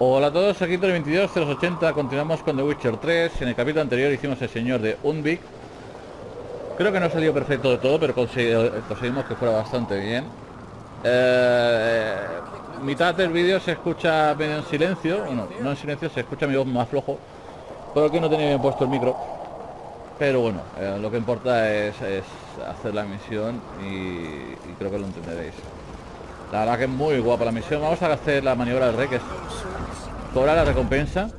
Hola a todos, aquí Tony 22 continuamos con The Witcher 3. En el capítulo anterior hicimos el señor de Unvik. Creo que no salió perfecto de todo, pero conseguimos que fuera bastante bien. Mitad del vídeo se escucha medio en silencio, bueno, no en silencio, se escucha mi voz más flojo, porque no tenía bien puesto el micro. Pero bueno, lo que importa es hacer la misión y creo que lo entenderéis. La verdad que es muy guapa la misión. Vamos a hacer la maniobra del rey, que es cobrar la recompensa.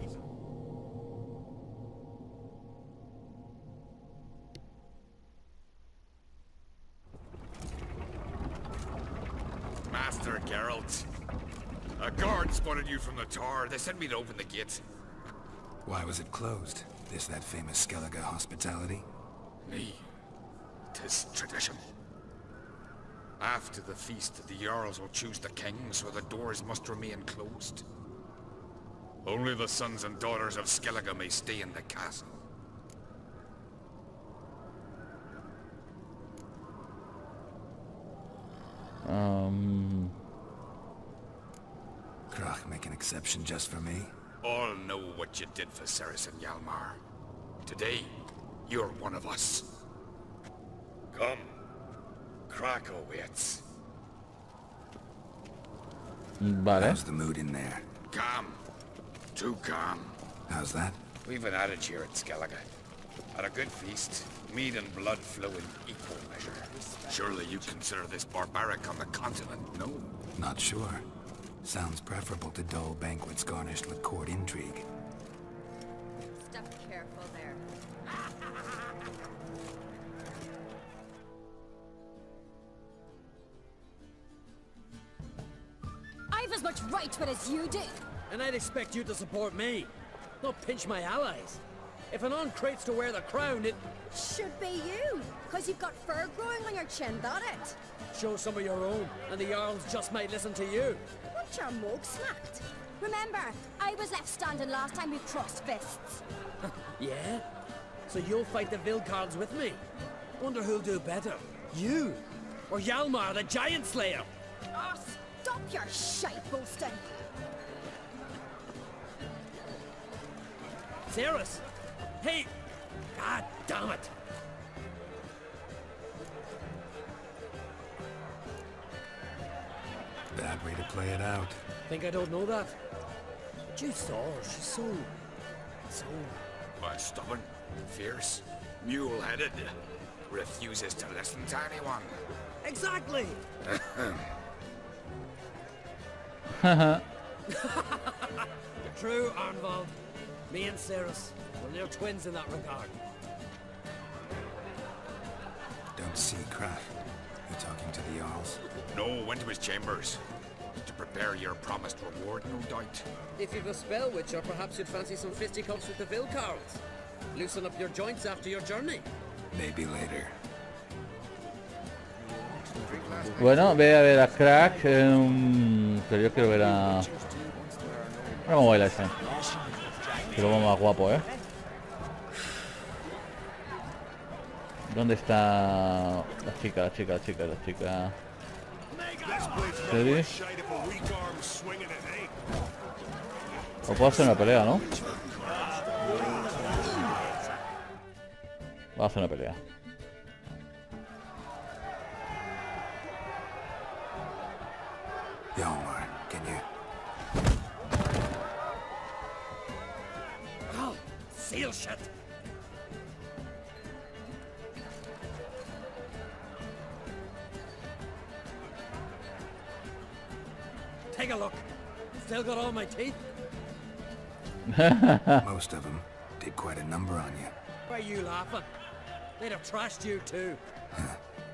Master Geralt, a guard spotted you from the tower. They sent me to open the gate. Why was it closed? Is that famous Skellige hospitality? Me. 'Tis tradition. After the feast, the jarls will choose the king, so the doors must remain closed. Only the sons and daughters of Skellige may stay in the castle. Krach make an exception just for me? All know what you did for Ceres and Hjalmar. Today, you're one of us. Come. Krach awaits. Vale. How's the mood in there? Calm. Too calm. How's that? We've an adage here at Skellige. At a good feast, meat and blood flow in equal measure. Surely you consider this barbaric on the continent, no? Not sure. Sounds preferable to dull banquets garnished with court intrigue. Step careful there. I've as much right to it as you do. And I'd expect you to support me, not pinch my allies. If an on-crate's to wear the crown, it... Should be you, because you've got fur growing on your chin, that it? Show some of your own, and the Jarls just might listen to you. Want your mug smacked? Remember, I was left standing last time we crossed fists. Yeah? So you'll fight the Vilcarls with me? Wonder who'll do better, you or Hjalmar the Giant Slayer? Oh, stop your shite boasting. Ceres! Hey! God damn it! Bad way to play it out. Think I don't know that? But you saw her, she's so... Why, stubborn, fierce, mule-headed, refuses to listen to anyone. Exactly! True, Arnvald. Me and Ceres, well, they're twins in that regard. Don't see Krach. You talking to the Jarls? No, went to his chambers. To prepare your promised reward, no doubt. If you've a spell witcher, perhaps you'd fancy some fisticuffs with the Vilcarls. Loosen up your joints after your journey. Maybe later. Bueno, ve a ver a Crack. Pero yo quiero ver a... Vamos a bailar ese. Que lo vamos más guapo, ¿eh? ¿Dónde está la chica? ¿Ready? O puedo hacer una pelea, ¿no? Voy a hacer una pelea. Hjalmar, can you... Oh, seal shut! Take a look. Still got all my teeth? Most of them did quite a number on you. Why are you laughing? They'd have trashed you too.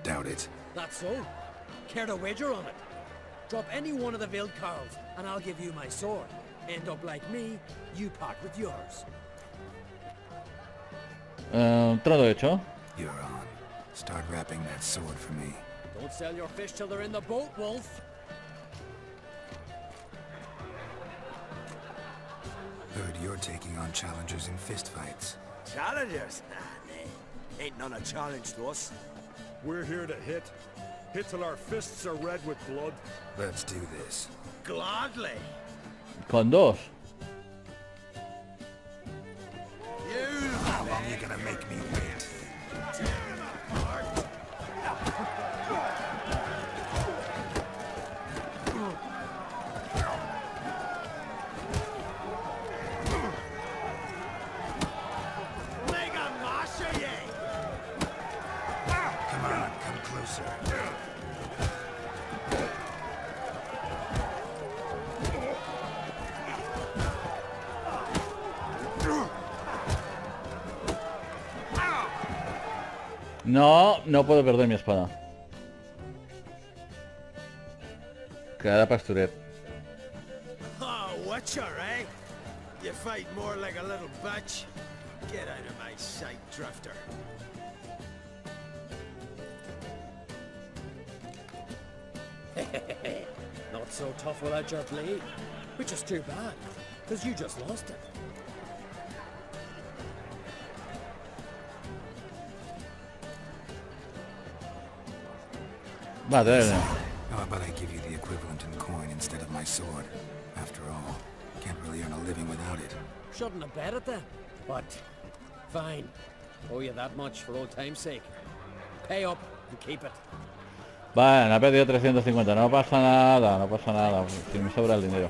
Doubt it. That's so. Care to wager on it? Drop any one of the Vilcarls, and I'll give you my sword. End up like me, you part with yours. Trato hecho. You're on. Start wrapping that sword for me. Don't sell your fish till they're in the boat, Wolf. Heard you're taking on challengers in fistfights. Challengers? Nah, ain't none a challenge to us. We're here to hit. Hit till our fists are red with blood. Let's do this. Gladly. Con dos. No, no puedo perder mi espada. Cada pasturet. Oh, what's alright? You fight more like a little bitch. Get out of my sight, drifter. Not so tough without your blade, which is too bad, because you just lost it. Vale, How about I give you the equivalent in coin instead of my sword? After all, can't really earn a living without it. Shouldn't have bet it then, but fine. Owe you that much for old time's sake. Pay up and keep it. Vale, ha perdido 350, no pasa nada, no pasa nada, si me sobra el dinero.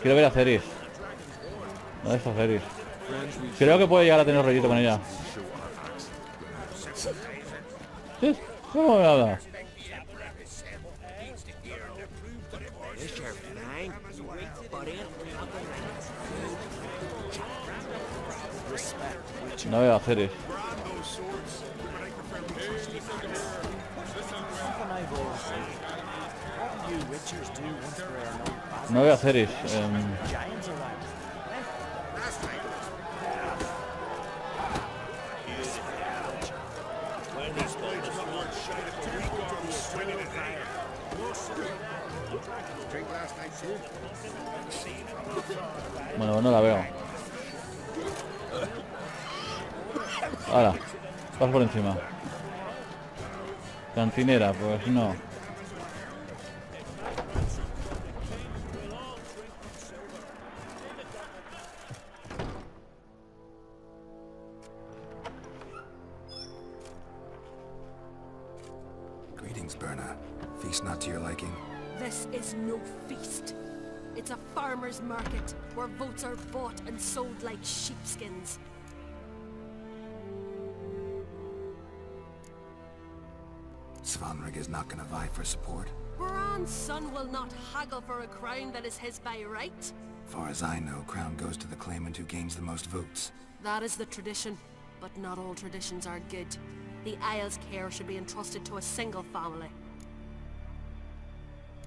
Quiero ver a Ceris. ¿Dónde está Ceris? Creo que puede llegar a tener rollito con ella. ¿Sí? ¿Cómo me habla? No veo a Ceres. No veo a Ceres. Bueno, no la veo. Ahora, vas por encima. Cantinera, pues no. Greetings, Berna. Feast not to your liking? This is no feast. It's a farmer's market where votes are bought and sold like sheepskins. Svanrig is not gonna vie for support? Bran's son will not haggle for a crown that is his by right. Far as I know, crown goes to the claimant who gains the most votes. That is the tradition, but not all traditions are good. The Isle's care should be entrusted to a single family.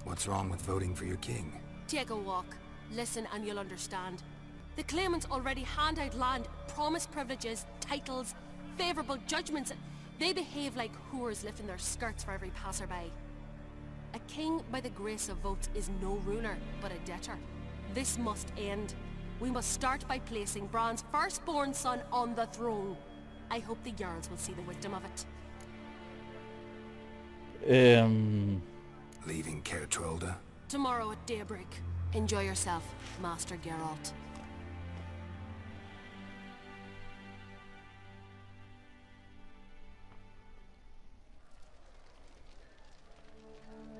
What's wrong with voting for your king? Take a walk, listen and you'll understand. The claimants already hand out land, promise privileges, titles, favourable judgments. They behave like whores lifting their skirts for every passerby. A king by the grace of votes is no ruler, but a debtor. This must end. We must start by placing Bran's firstborn son on the throne. I hope the jarls will see the wisdom of it. Leaving Caer Trolda? Tomorrow at daybreak. Enjoy yourself, Master Geralt.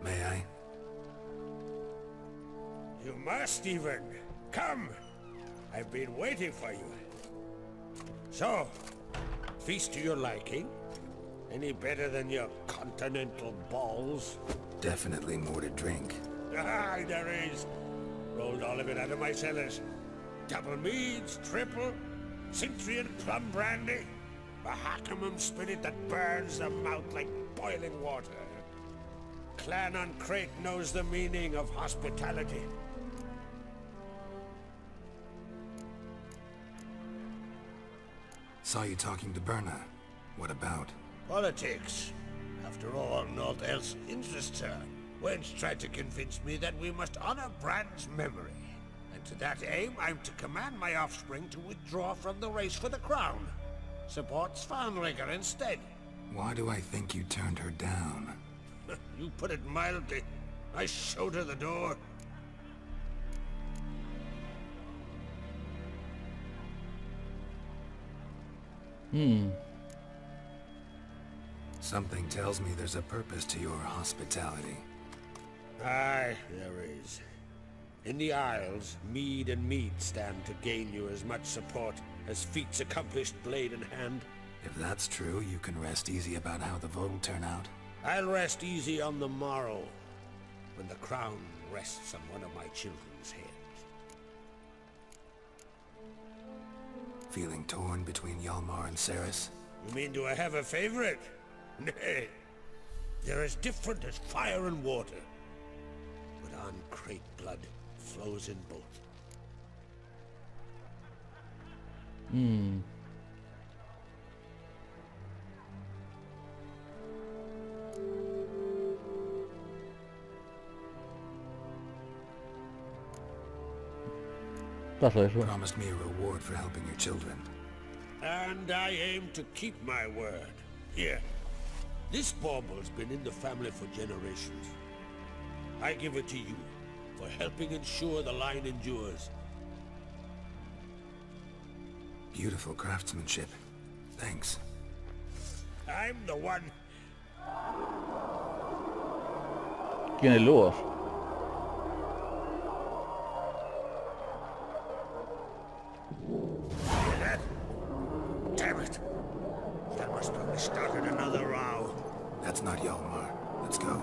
May I? You must even. Come! I've been waiting for you. So, feast to your liking? Any better than your continental balls? Definitely more to drink. Ah, there is. Rolled all of it out of my cellars. Double meads, triple, Cintrian plum brandy, a Hackemum spirit that burns the mouth like boiling water. Clan on Crate knows the meaning of hospitality. Saw you talking to Berna. What about? Politics. After all, naught else interests her. Wench tried to convince me that we must honor Bran's memory. And to that aim, I'm to command my offspring to withdraw from the race for the crown. Support Svanrigger instead. Why do I think you turned her down? You put it mildly. I showed her the door. Something tells me there's a purpose to your hospitality. Aye, there is. In the Isles, mead and meat stand to gain you as much support as feats accomplished blade in hand. If that's true, you can rest easy about how the vote will turn out. I'll rest easy on the morrow, when the crown rests on one of my children's heads. Feeling torn between Hjalmar and Ceres? You mean do I have a favorite? Nay. They're as different as fire and water. But uncrate blood flows in both. Promised me a reward for helping your children. And I aim to keep my word. Here. This bauble's been in the family for generations. I give it to you for helping ensure the line endures. Beautiful craftsmanship. Thanks. I'm the one. ¿Quién es Lugos? Hear that? Damn it. That must have started another row. That's not Hjalmar. Let's go.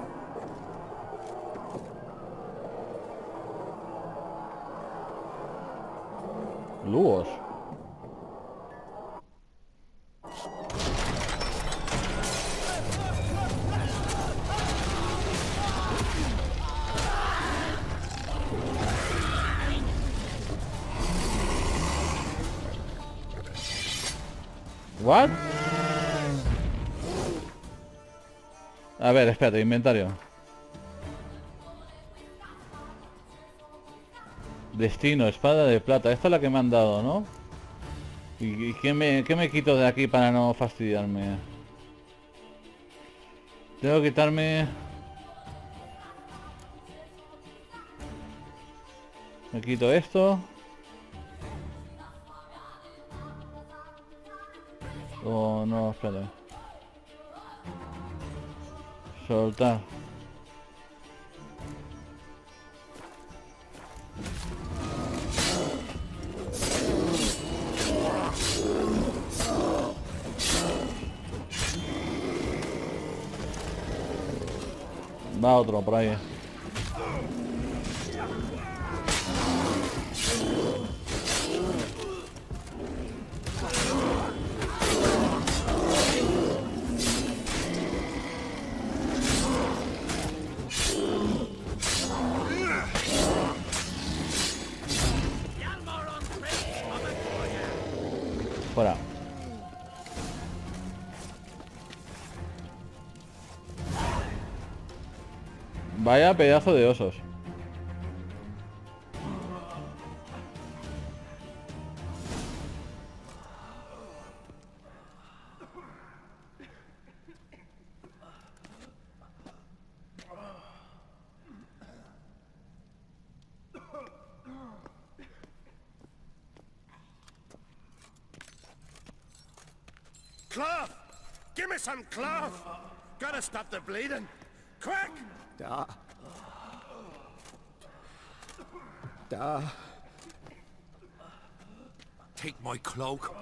Lugos. What? A ver, espérate, inventario. Destino, espada de plata. Esta es la que me han dado, ¿no? ¿Y qué me quito de aquí para no fastidiarme? Tengo que quitarme... Me quito esto. Oh, no, espera. Soltar. Va otro por ahí. Fuera. Vaya pedazo de osos. Cloth! Give me some cloth! Gotta stop the bleeding! Quick! Take my cloak.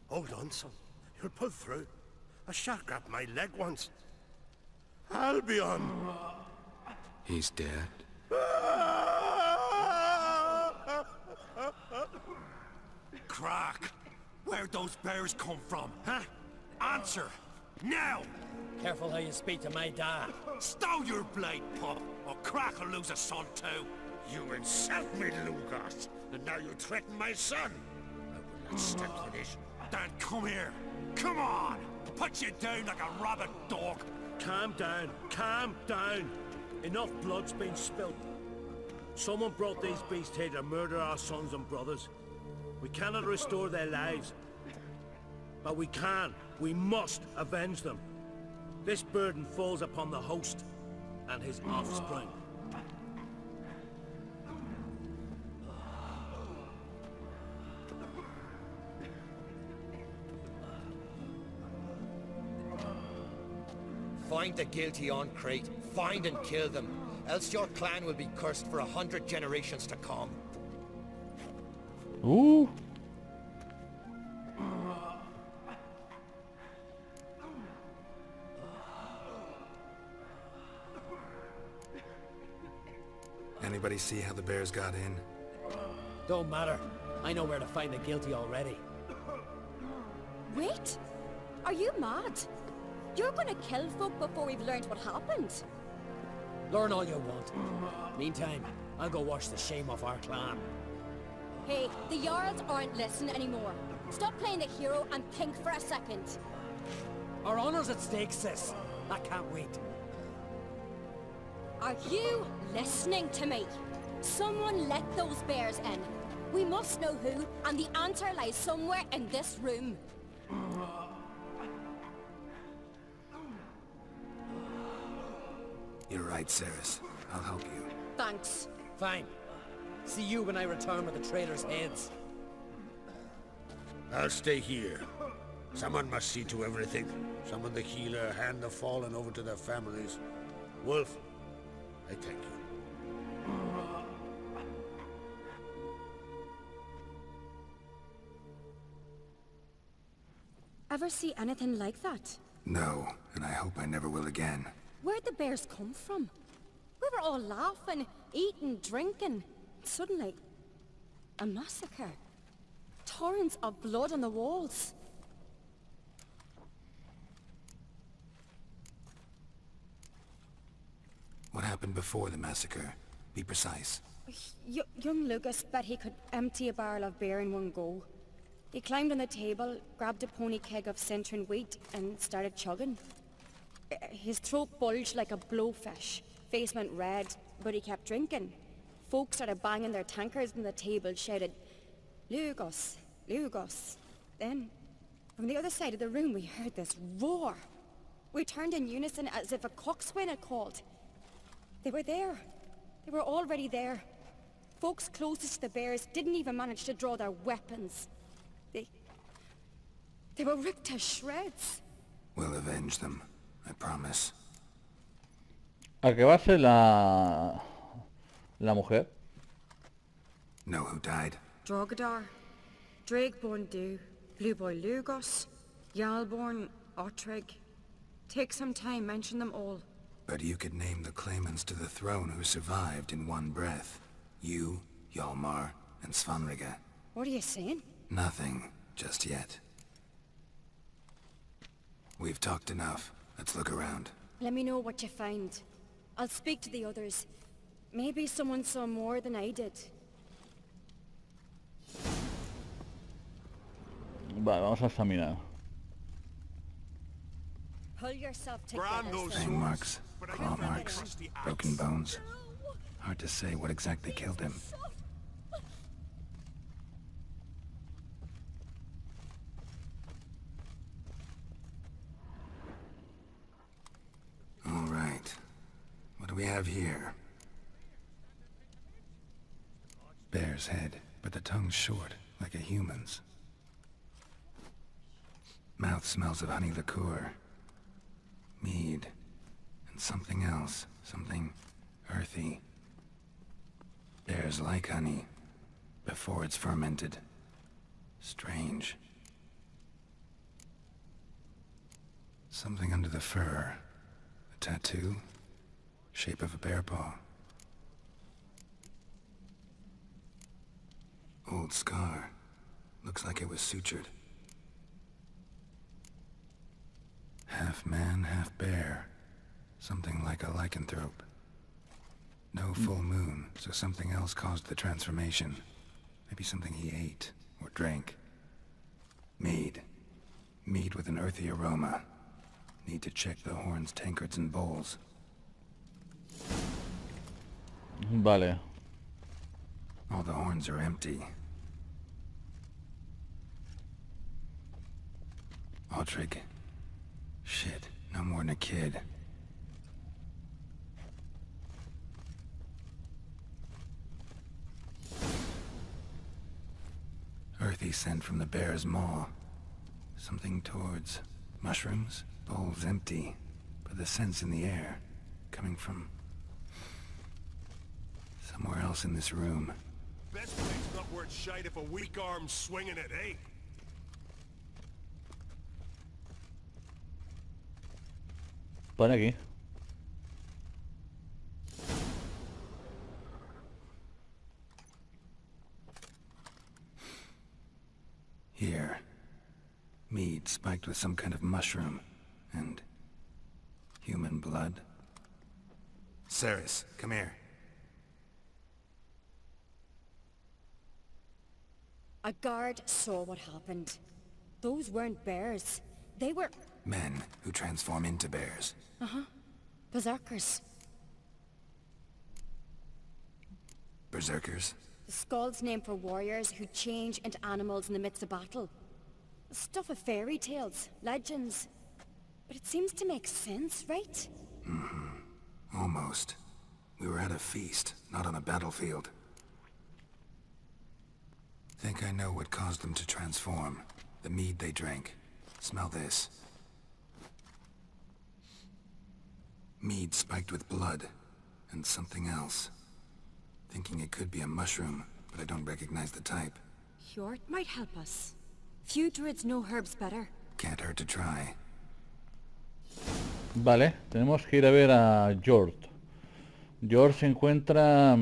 Hold on, son. You'll pull through. A shark grabbed my leg once. Albion! He's dead. Crack! Where'd those bears come from, huh? Answer! Now! Careful how you speak to my dad. Stow your blade, pup, or Crack will lose a son too! You insult me, Lugas, and now you threaten my son! I will not stand for this. Dan, come here! Come on! I'll put you down like a rabid dog! Calm down. Calm down. Enough blood's been spilt. Someone brought these beasts here to murder our sons and brothers. We cannot restore their lives. But we can. We must avenge them. This burden falls upon the host and his offspring. Find the guilty on Crate. Find and kill them. Else your clan will be cursed for 100 generations to come. Ooh. anybody see how the bears got in? Don't matter. I know where to find the guilty already. Wait! Are you mad? You're gonna kill folk before we've learned what happened. Learn all you want. Meantime, I'll go wash the shame off our clan. Hey, the Jarls aren't listening anymore. Stop playing the hero and think for a second. Our honor's at stake, sis. I can't wait. Are you listening to me? Someone let those bears in. We must know who, and the answer lies somewhere in this room. You're right, Ceres. I'll help you. Thanks. Fine. See you when I return with the traitors' heads. I'll stay here. Someone must see to everything. Summon the healer, hand the fallen over to their families. Wolf, I thank you. Ever see anything like that? No, and I hope I never will again. Where'd the bears come from? We were all laughing, eating, drinking. Suddenly, a massacre. Torrents of blood on the walls. What happened before the massacre? Be precise. Young Lucas bet he could empty a barrel of beer in one go. He climbed on the table, grabbed a pony keg of centering wheat, and started chugging. His throat bulged like a blowfish. Face went red, but he kept drinking. Folks started banging their tankards on the table, shouted, "Lugos, Lugos." Then, from the other side of the room, we heard this roar. We turned in unison as if a coxswain had called. They were there. They were already there. Folks closest to the bears didn't even manage to draw their weapons. They were ripped to shreds. We'll avenge them, I promise. ¿A qué va a ser la mujer? Know who died? Drogadar, Drakeborn Du, Blue Boy Lugos, Yalborn, Ottrig. Take some time, mention them all. But you could name the claimants to the throne who survived in one breath. You, Hjalmar, and Svanrige. What are you saying? Nothing, just yet. We've talked enough. Let's look around. Let me know what you find. I'll speak to the others. Maybe someone saw more than I did. Vale, vamos a examinar. Pull yourself together. Fang marks, claw marks, broken bones. Hard to say what exactly killed him. All right. What do we have here? Bear's head, but the tongue's short, like a human's. Mouth smells of honey liqueur. Mead. And something else. Something earthy. Bears like honey. Before it's fermented. Strange. Something under the fur. A tattoo. Shape of a bear paw. Old scar. Looks like it was sutured. Half man, half bear. Something like a lycanthrope. No full moon, so something else caused the transformation. Maybe something he ate or drank. Mead. Mead with an earthy aroma. Need to check the horns, tankards, and bowls. Vale. All the horns are empty. Ottrig. Shit, no more than a kid. Earthy scent from the bear's maw. Something towards mushrooms. Bowls empty, but the scent's in the air. Coming from somewhere else in this room. Best place not worth shite if a weak arm's swinging it, eh? Pone aquí. spiked with some kind of mushroom. And human blood. Ceres, come here. A guard saw what happened. Those weren't bears. They were... Men who transform into bears. Uh-huh. Berserkers. Berserkers? The Skald's name for warriors who change into animals in the midst of battle. Stuff of fairy tales, legends. But it seems to make sense, right? Mm-hmm. Almost. We were at a feast, not on a battlefield. Think I know what caused them to transform. The mead they drank. Smell this. Mead spiked with blood. And something else. Thinking it could be a mushroom, but I don't recognize the type. Hjort might help us. Few druids know herbs better. Can't hurt to try. Vale, tenemos que ir a ver a Hjort. Hjort se encuentra...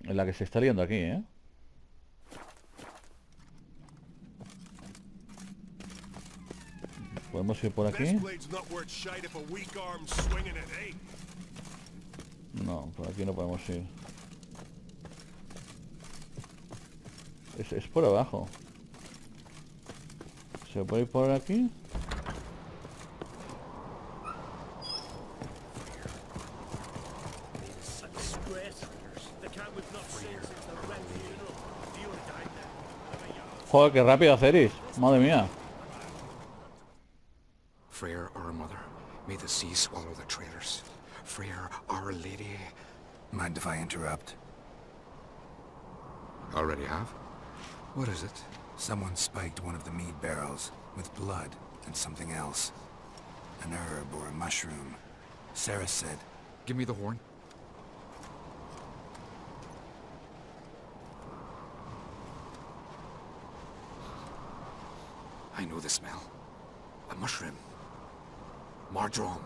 en la que se está liando aquí, ¿eh? Podemos ir por aquí. No, por aquí no podemos ir. Es por abajo. ¿Se puede ir por aquí? Joder, qué rápido hacéis. Madre mía. Freyr, our mother, may the sea swallow the traitors. Freyr, our lady. Mind if I interrupt? Already have? What is it? Someone spiked one of the mead barrels with blood and something else. An herb or a mushroom. Sarah said... Give me the horn. I know the smell. A mushroom. Mardrome.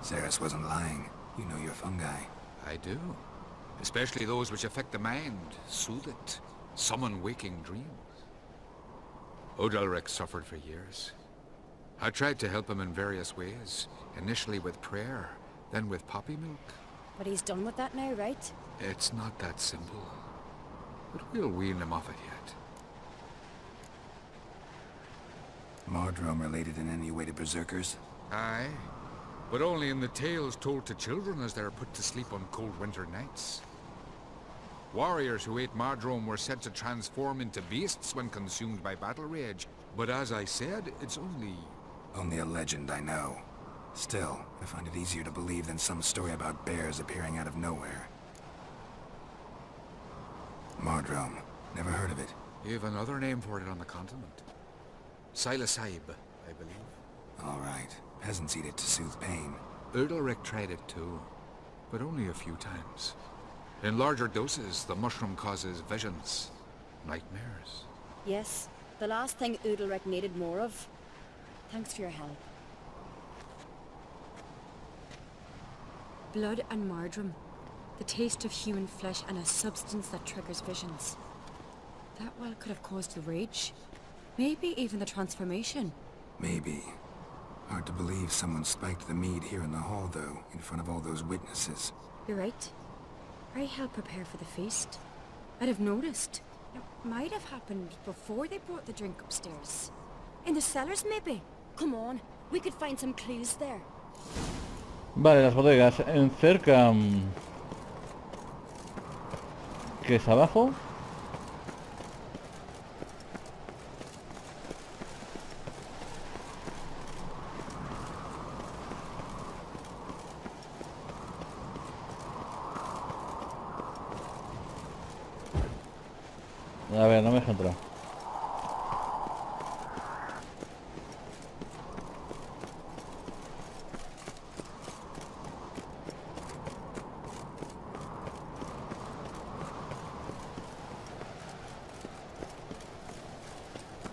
Ceres wasn't lying. You know your fungi. I do. Especially those which affect the mind, soothe it, summon waking dreams. Odalric suffered for years. I tried to help him in various ways, initially with prayer, then with poppy milk. But he's done with that now, right? It's not that simple. But we'll wean him off it yet. Mardrome related in any way to berserkers? Aye. But only in the tales told to children as they're put to sleep on cold winter nights. Warriors who ate Mardrome were said to transform into beasts when consumed by battle rage. But as I said, it's only... Only a legend, I know. Still, I find it easier to believe than some story about bears appearing out of nowhere. Mardrome. Never heard of it. You have another name for it on the continent. Silasaib, I believe. All right. Peasants eat it to soothe pain. Udalric tried it too, but only a few times. In larger doses, the mushroom causes visions, nightmares. Yes, the last thing Udalric needed more of. Thanks for your help. Blood and Mardrome. The taste of human flesh and a substance that triggers visions. That well could have caused the rage. Maybe even the transformation. Maybe. Hard to believe someone spiked the mead here in the hall, though, in front of all those witnesses. You're right. I helped prepare for the feast. I'd have noticed. It might have happened before they brought the drink upstairs. In the cellars, maybe? Come on, we could find some clues there. Vale, las bodegas. En cerca... ¿Qué es abajo? A ver, no me deja entrar.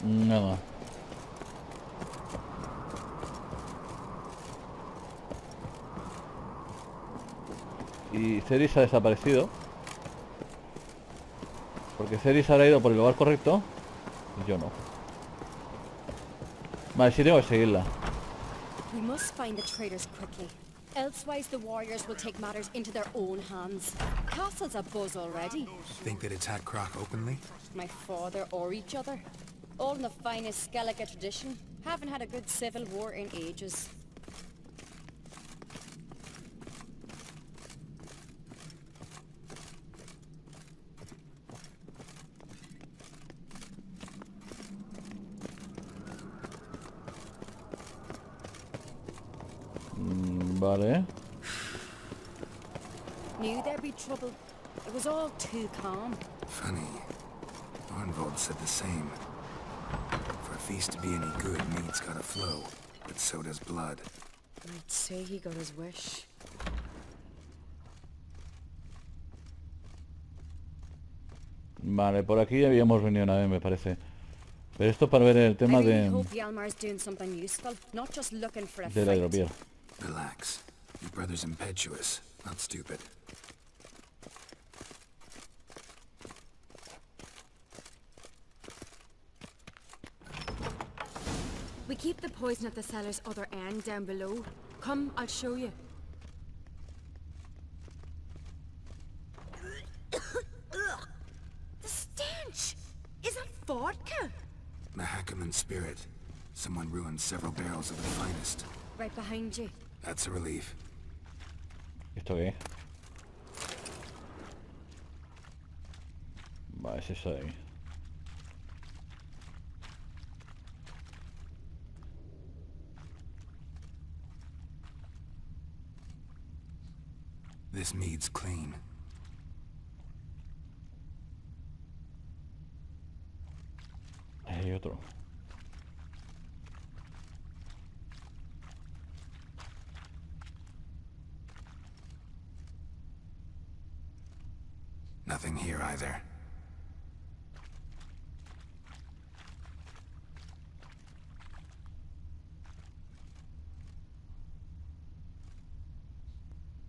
Nada. y Ceris ha desaparecido. Porque Ceris habrá ido por el lugar correcto y yo no. Vale, sí tengo que seguirla. We must find the traitors quickly. Elsewise the warriors will take matters into their own hands. Castle's abuzz already. Think they'd attack Croc openly? My father or each other. All in the finest Skellige tradition. Haven't had a good civil war in ages. Vale. Knew there'd be trouble. It was all too calm. Funny. Arnvold said the same. For a feast to be any good, meat's gotta flow, but so does blood. I'd say he got his wish. Vale, por aquí habíamos venido una vez, me parece. Pero esto para ver el tema de... de la hidropiel. Relax. Your brother's impetuous, not stupid. We keep the poison at the cellar's other end down below. Come, I'll show you. The stench! Is that vodka? Mahakaman spirit. Someone ruined several barrels of the finest. Right behind you. That's a relief. ¿Esto qué? Vale, es eso de ahí. This mead's clean. Hay otro. Nothing here either.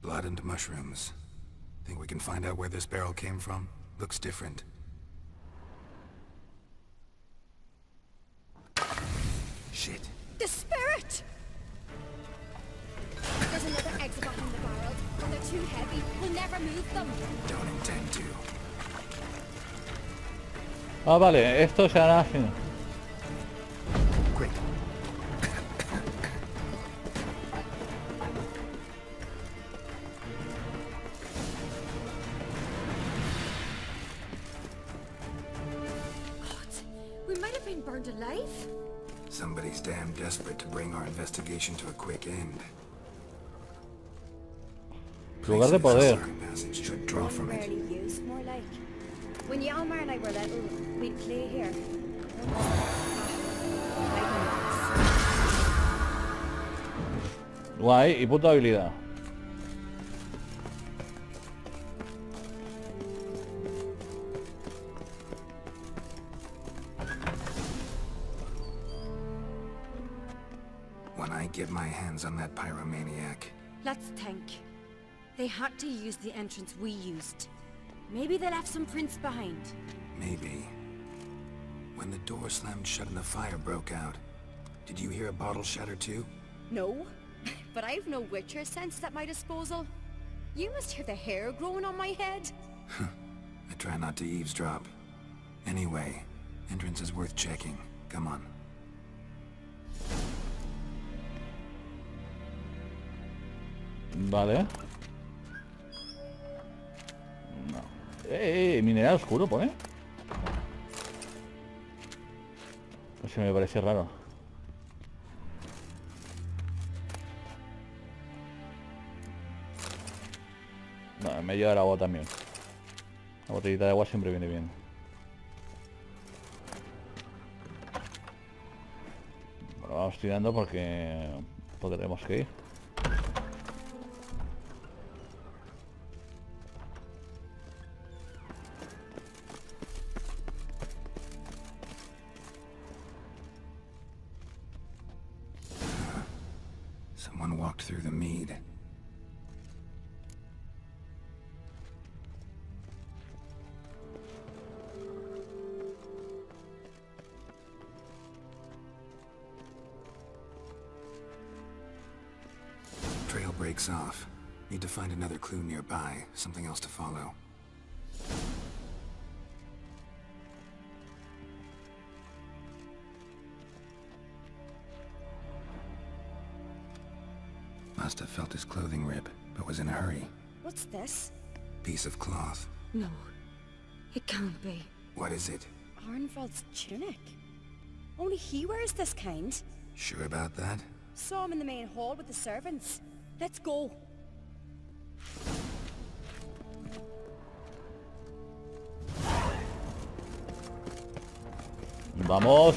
Blood and mushrooms. Think we can find out where this barrel came from? Looks different. Shit. The spirit! There's another exit behind the barrels, but they're too heavy. We'll never move them. Don't intend to. Ah, vale, esto se hará así. Quick. We might have been burned alive. Somebody's damn desperate to bring our investigation to a quick end. Lugar de poder. Passage should draw from it. Rarely used, more like. When Yalmar and I were little, we'd play here. Guay, y puta habilidad. When I get my hands on that pyromaniac. Let's think. They had to use the entrance we used. Maybe they left some prints behind. Maybe. When the door slammed shut and the fire broke out, did you hear a bottle shatter too? No, but I've no witcher sense at my disposal. You must hear the hair growing on my head. I try not to eavesdrop. Anyway, entrance is worth checking. Come on. Vale. No. Mineral oscuro, pone. No sé, me parece raro. No, me lleva el agua también. La botellita de agua siempre viene bien. Bueno, vamos tirando porque tenemos que ir. Someone walked through the mead. breaks off. Need to find another clue nearby, something else to follow. Must have felt his clothing rip, but was in a hurry. What's this? Piece of cloth. No, it can't be. What is it? Arnvald's tunic. Only he wears this kind. Sure about that? Saw him in the main hall with the servants. Let's go. Vamos.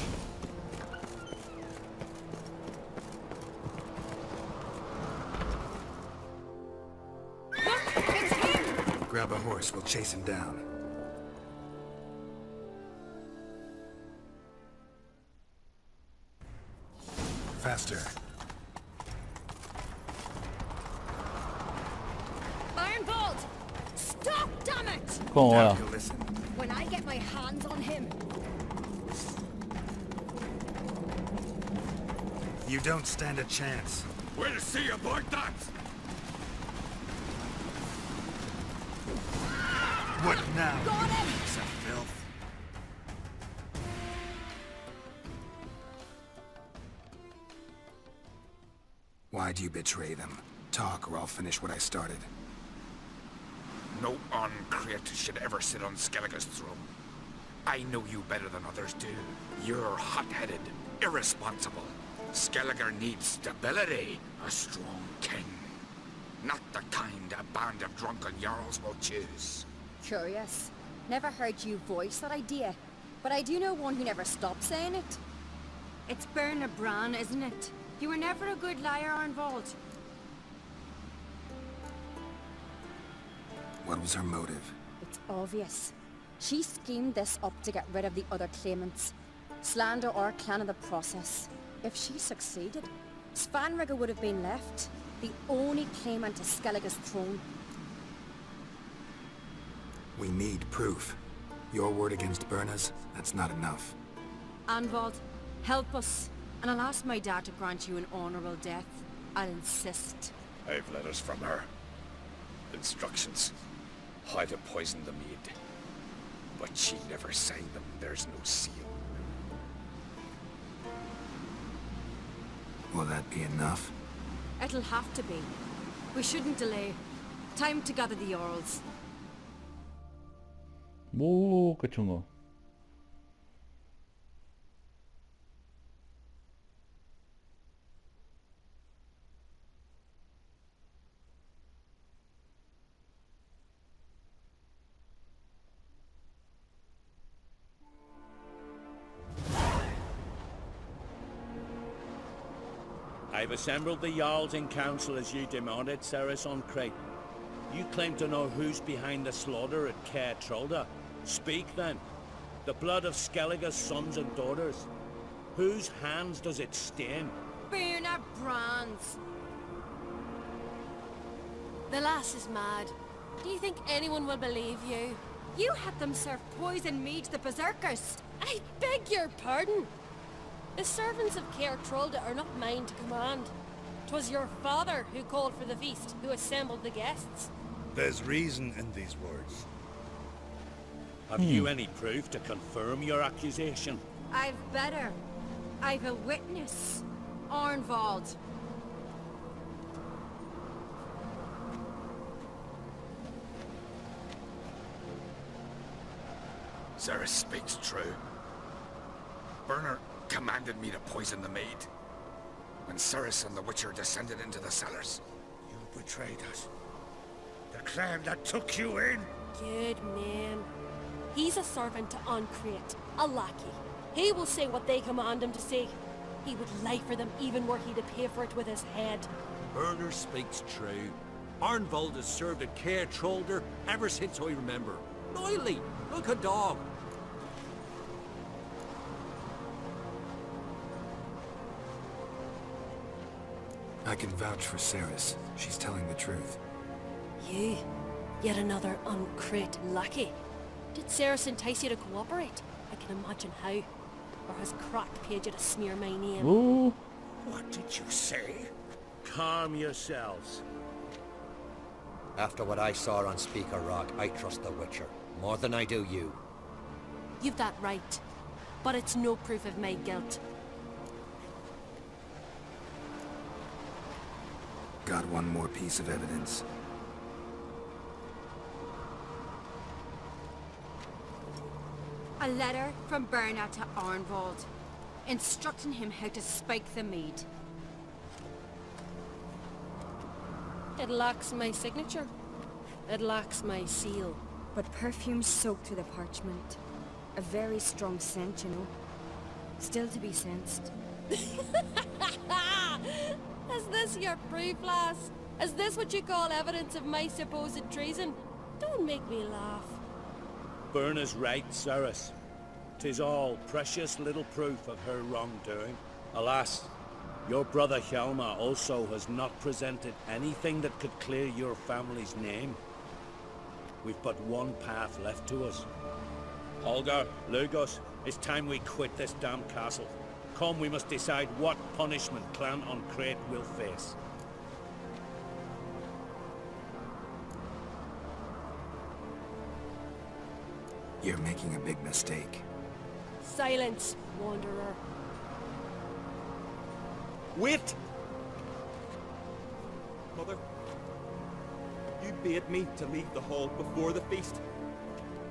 Grab a horse, we'll chase him down. Faster. Ironbolt! Stop, damn it! ¿Cómo va? Now listen. When I get my hands on him. You don't stand a chance. We'll see about that! What now? Got him! Piece of filth. Why do you betray them? Talk, or I'll finish what I started. No uncreate should ever sit on Skellige's throne. I know you better than others do. You're hot-headed, irresponsible. Skellige needs stability, a strong king. Not the kind a band of drunken jarls will choose. Curious. Never heard you voice that idea, but I do know one who never stopped saying it. It's Berna Bran, isn't it? You were never a good liar, Arnvald. What was her motive? It's obvious. She schemed this up to get rid of the other claimants. Slander our clan in the process. If she succeeded, Svanrige would have been left, the only claimant to Skellige's throne. We need proof. Your word against Berna's, that's not enough. Arnvald, help us, and I'll ask my dad to grant you an honorable death. I'll insist. I've letters from her. Instructions. How to poison the mead. But she never signed them. There's no seal. Will that be enough? It'll have to be. We shouldn't delay. Time to gather the Jarls. Qué chungo. I've assembled the Jarls in council as you demanded, Ceres on Crate. You claim to know who's behind the slaughter at Caer Trolda. Speak then. The blood of Skellige's sons and daughters. Whose hands does it stain? Berna Bran's. The lass is mad. Do you think anyone will believe you? You had them serve poison mead to the berserkers. I beg your pardon. The servants of Caer Trolda are not mine to command. 'Twas your father who called for the feast, who assembled the guests. There's reason in these words. Have you any proof to confirm your accusation? I've better. I've a witness. Arnvald. Ceres speaks true. Berna commanded me to poison the maid. When Ceres and the Witcher descended into the cellars. You betrayed us. The clan that took you in. Good man. He's a servant to Uncreate, a lackey. He will say what they command him to say. He would lie for them even were he to pay for it with his head. Berna speaks true. Arnvald has served at Caer Trolda ever since I remember. Noily, like a dog. I can vouch for Ceres. She's telling the truth. You? Yet another Uncreate lackey? Did Ceres entice you to cooperate? I can imagine how. Or has Crack paid you to smear my name? Ooh. What did you say? Calm yourselves. After what I saw on Speaker Rock, I trust the Witcher more than I do you. You've that right, but it's no proof of my guilt. Got one more piece of evidence. A letter from Berna to Arnvald, instructing him how to spike the mead. It lacks my signature. It lacks my seal. But perfume soaked through the parchment. A very strong scent, you know. Still to be sensed. Is this your proof, lass? Is this what you call evidence of my supposed treason? Don't make me laugh. Berna's right, Cerys. 'Tis all precious little proof of her wrongdoing. Alas, your brother Hjalmar also has not presented anything that could clear your family's name. We've but one path left to us. Holger, Lugos, it's time we quit this damn castle. Come, we must decide what punishment Clan on Crete will face. You're making a big mistake. Silence, wanderer. Wait! Mother, you bade me to leave the hall before the feast.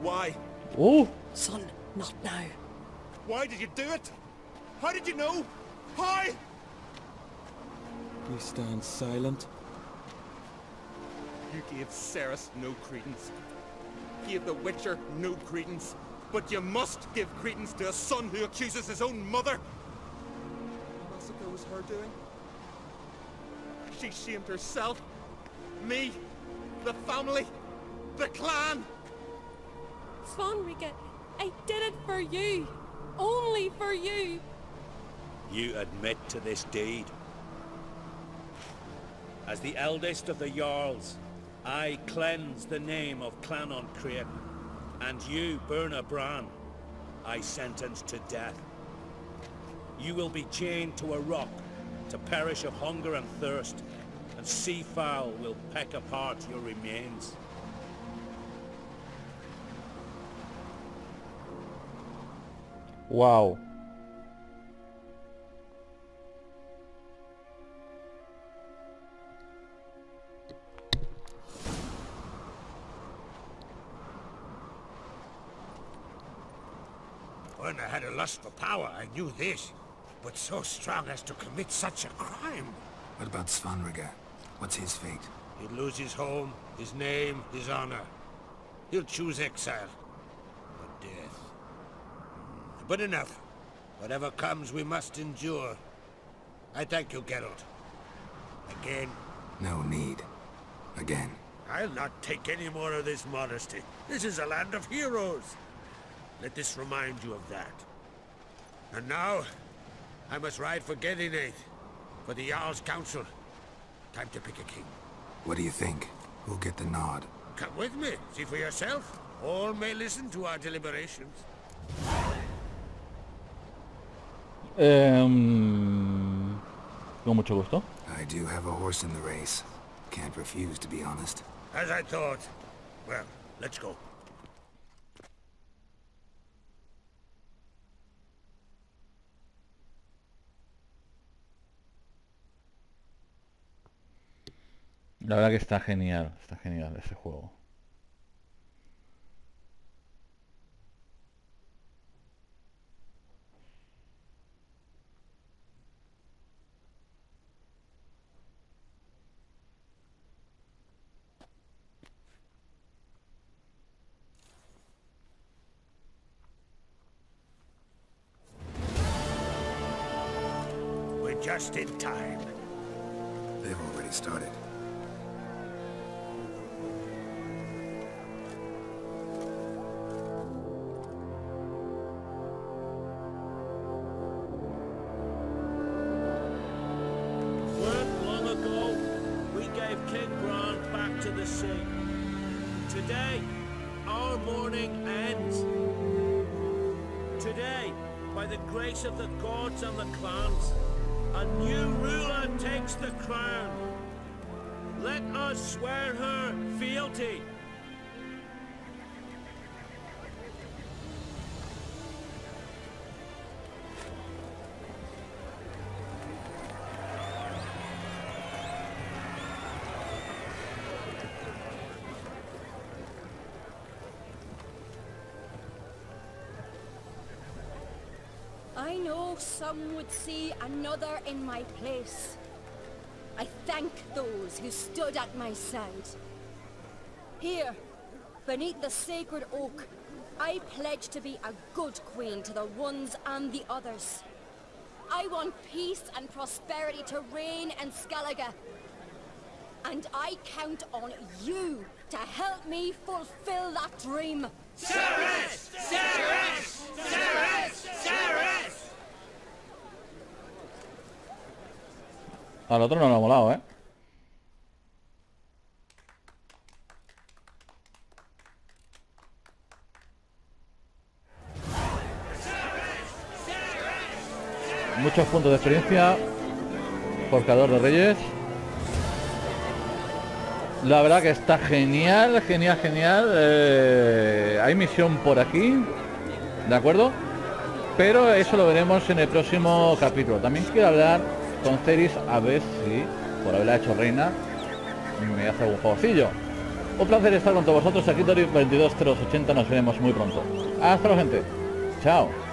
Why? Oh! Son, not now. Why did you do it? How did you know? How? You stand silent. You gave Cerys no credence. Gave the Witcher no credence. But you must give credence to a son who accuses his own mother. The massacre was her doing. She shamed herself. Me. The family. The clan. Svanrika, I did it for you. Only for you. You admit to this deed. As the eldest of the jarls, I cleanse the name of Clan on Crete, and you, Berna Bran, I sentence to death. You will be chained to a rock to perish of hunger and thirst, and sea fowl will peck apart your remains. Wow. When I had a lust for power, I knew this. But so strong as to commit such a crime. What about Svanrika? What's his fate? He'd lose his home, his name, his honor. He'll choose exile. Or death. But enough. Whatever comes, we must endure. I thank you, Geralt. Again. No need. Again. I'll not take any more of this modesty. This is a land of heroes. Let this remind you of that. And now, I must ride for Gedinath, for the Jarl's Council. Time to pick a king. What do you think? Who'll get the nod? Come with me, see for yourself. All may listen to our deliberations. Con mucho gusto. I do have a horse in the race. Can't refuse, to be honest. As I thought. Well, let's go. La verdad que está genial ese juego. We're just in time. They've already started. Today, our mourning ends. Today, by the grace of the gods and the clans, a new ruler takes the crown. Let us swear her fealty. I know some would see another in my place. I thank those who stood at my side. Here, beneath the sacred oak, I pledge to be a good queen to the ones and the others. I want peace and prosperity to reign in Skellige. And I count on you to help me fulfill that dream. Serás! Serás! Serás! Serás! Al otro no lo ha molado, ¿eh? Muchos puntos de experiencia. Forjador de reyes. La verdad que está genial, genial, genial. Hay misión por aquí, ¿de acuerdo? Pero eso lo veremos en el próximo capítulo. También quiero hablar con Ceris a ver si, por haberla hecho reina, me hace algún juegocillo. Un placer estar con todos vosotros. Aquí Tori 220280. Nos veremos muy pronto. Hasta luego, gente. Chao.